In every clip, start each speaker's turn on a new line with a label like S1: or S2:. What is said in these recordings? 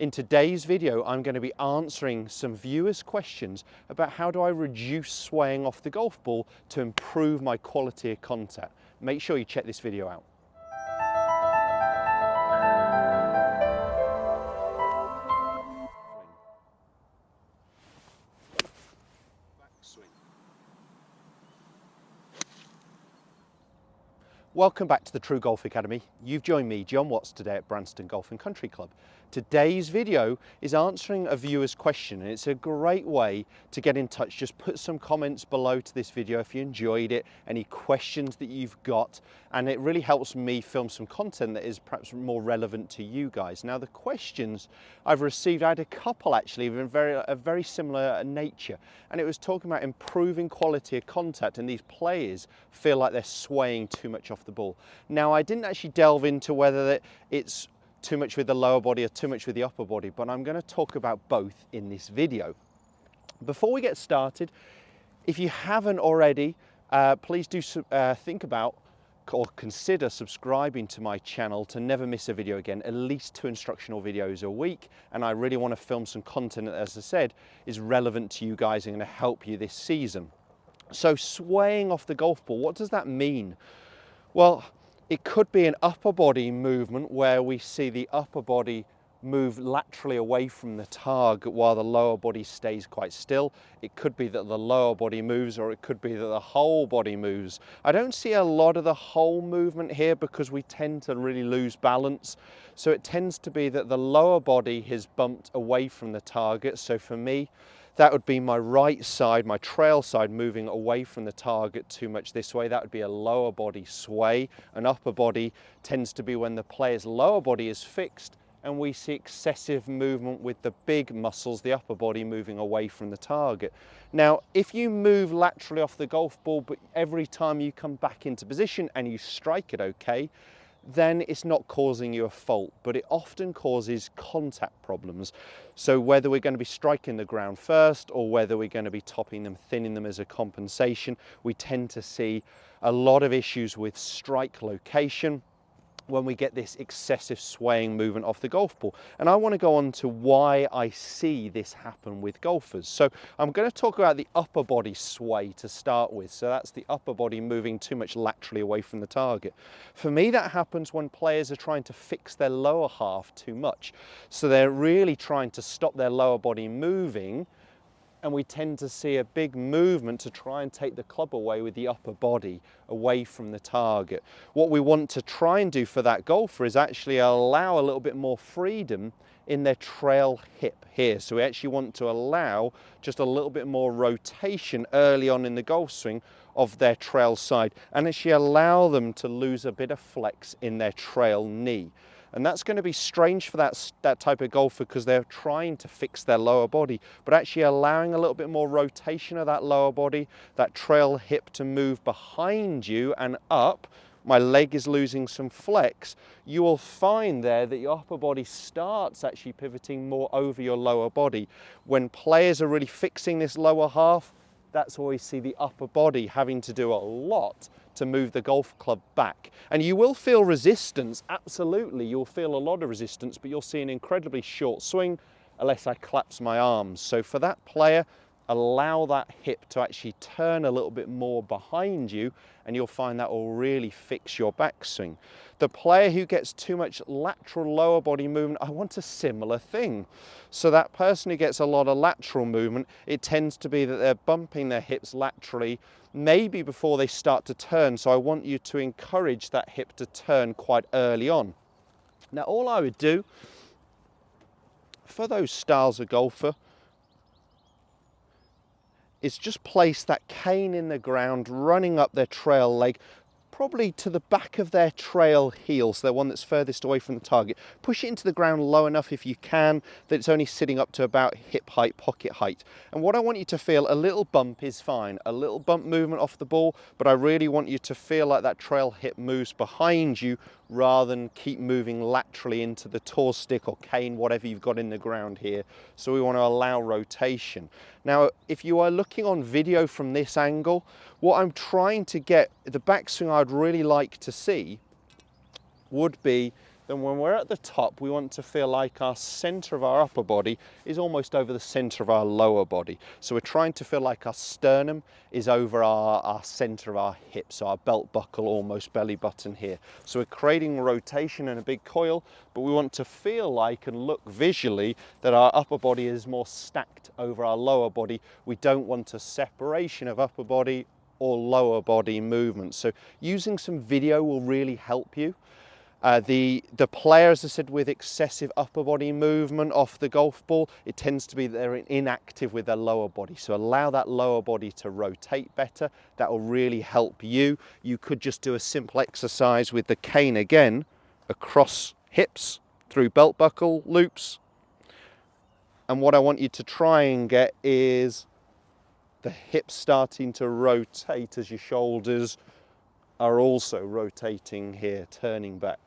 S1: In today's video, I'm going to be answering some viewers' questions about how do I reduce swaying off the golf ball to improve my quality of contact. Make sure you check this video out. Welcome back to the TruGolf Academy. You've joined me, Jon Watts, today at Branston Golf and Country Club. Today's video is answering a viewer's question, and it's a great way to get in touch. Just put some comments below to this video if you enjoyed it, any questions that you've got, and it really helps me film some content that is perhaps more relevant to you guys. Now, the questions I've received, I had a couple actually of a very similar nature, and it was talking about improving quality of contact, and these players feel like they're swaying too much off the ball. Now, I didn't actually delve into whether it's too much with the lower body or too much with the upper body, but I'm going to talk about both in this video. Before we get started, if you haven't already, please do think about or consider subscribing to my channel to never miss a video again. At least 2 instructional videos a week, and I really want to film some content that, as I said, is relevant to you guys and going to help you this season. So swaying off the golf ball, what does that mean? Well, it could be an upper body movement where we see the upper body move laterally away from the target while the lower body stays quite still. It could be that the lower body moves, or it could be that the whole body moves. I don't see a lot of the whole movement here because we tend to really lose balance. So it tends to be that the lower body has bumped away from the target. So for me, that would be my right side, my trail side, moving away from the target too much this way. That would be a lower body sway. An upper body tends to be when the player's lower body is fixed and we see excessive movement with the big muscles, the upper body, moving away from the target. Now, if you move laterally off the golf ball, but every time you come back into position and you strike it okay, then it's not causing you a fault, but it often causes contact problems. So whether we're going to be striking the ground first or whether we're going to be topping them, thinning them as a compensation, we tend to see a lot of issues with strike location when we get this excessive swaying movement off the golf ball. And I want to go on to why I see this happen with golfers. So I'm going to talk about the upper body sway to start with. So that's the upper body moving too much laterally away from the target. For me, that happens when players are trying to fix their lower half too much. So they're really trying to stop their lower body moving, and we tend to see a big movement to try and take the club away with the upper body away from the target. What we want to try and do for that golfer is actually allow a little bit more freedom in their trail hip here. So we actually want to allow just a little bit more rotation early on in the golf swing of their trail side, and actually allow them to lose a bit of flex in their trail knee. And that's going to be strange for that type of golfer because they're trying to fix their lower body, but actually allowing a little bit more rotation of that lower body, that trail hip to move behind you and up. My leg is losing some flex. You will find there that your upper body starts actually pivoting more over your lower body. When players are really fixing this lower half, that's where we see the upper body having to do a lot to move the golf club back. And you will feel resistance, absolutely. You'll feel a lot of resistance, but you'll see an incredibly short swing unless I collapse my arms. So for that player, allow that hip to actually turn a little bit more behind you, and you'll find that will really fix your backswing. The player who gets too much lateral lower body movement, I want a similar thing. So that person who gets a lot of lateral movement, it tends to be that they're bumping their hips laterally, maybe before they start to turn. So I want you to encourage that hip to turn quite early on. Now, all I would do for those styles of golfer is just place that cane in the ground, running up their trail leg, probably to the back of their trail heel, so the one that's furthest away from the target. Push it into the ground low enough if you can, that it's only sitting up to about hip height, pocket height. And what I want you to feel, a little bump is fine, a little bump movement off the ball, but I really want you to feel like that trail hip moves behind you rather than keep moving laterally into the tour stick or cane, whatever you've got in the ground here. So we want to allow rotation. Now, if you are looking on video from this angle, what I'm trying to get, the backswing I'd really like to see would be then when we're at the top, we want to feel like our center of our upper body is almost over the center of our lower body. So we're trying to feel like our sternum is over our center of our hips, so our belt buckle almost belly button here. So we're creating rotation in a big coil, but we want to feel like and look visually that our upper body is more stacked over our lower body. We don't want a separation of upper body or lower body movement. So using some video will really help you. The player, as I said, with excessive upper body movement off the golf ball, it tends to be that they're inactive with their lower body. So allow that lower body to rotate better. That will really help you. You could just do a simple exercise with the cane again, across hips, through belt buckle loops. And what I want you to try and get is the hips starting to rotate as your shoulders are also rotating here, turning back.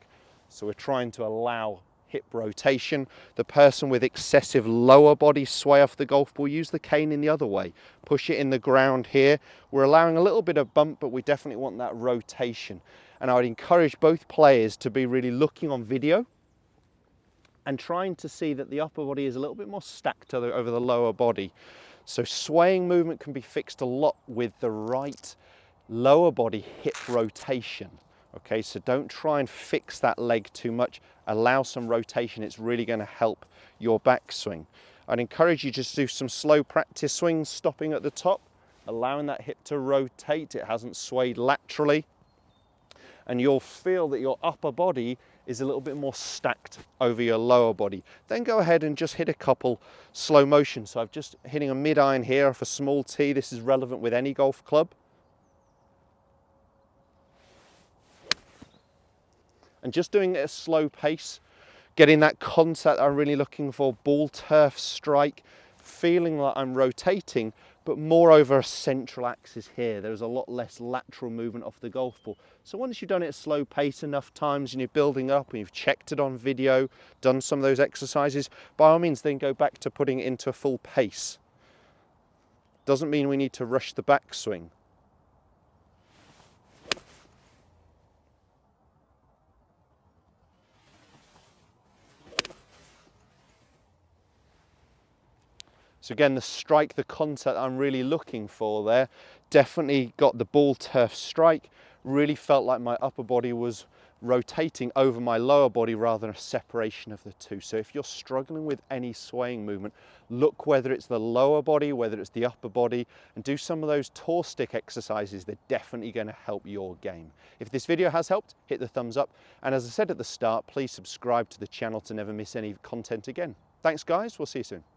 S1: So we're trying to allow hip rotation. The person with excessive lower body sway off the golf ball, use the cane in the other way. Push it in the ground here. We're allowing a little bit of bump, but we definitely want that rotation. And I would encourage both players to be really looking on video and trying to see that the upper body is a little bit more stacked over the lower body. So swaying movement can be fixed a lot with the right lower body hip rotation. Okay, so don't try and fix that leg too much. Allow some rotation. It's really going to help your backswing. I'd encourage you just to do some slow practice swings, stopping at the top, allowing that hip to rotate. It hasn't swayed laterally. And you'll feel that your upper body is a little bit more stacked over your lower body. Then go ahead and just hit a couple slow motion. So I'm just hitting a mid-iron here off a small tee. This is relevant with any golf club. And just doing it at a slow pace, getting that contact I'm really looking for, ball turf strike, feeling like I'm rotating, but more over a central axis here. There's a lot less lateral movement off the golf ball. So once you've done it at a slow pace enough times and you're building up and you've checked it on video, done some of those exercises, by all means then go back to putting it into a full pace. Doesn't mean we need to rush the backswing. So again, the strike, the contact I'm really looking for there, definitely got the ball turf strike, really felt like my upper body was rotating over my lower body rather than a separation of the two. So if you're struggling with any swaying movement, look whether it's the lower body, whether it's the upper body, and do some of those toe stick exercises. They're definitely going to help your game. If this video has helped, hit the thumbs up. And as I said at the start, please subscribe to the channel to never miss any content again. Thanks guys, we'll see you soon.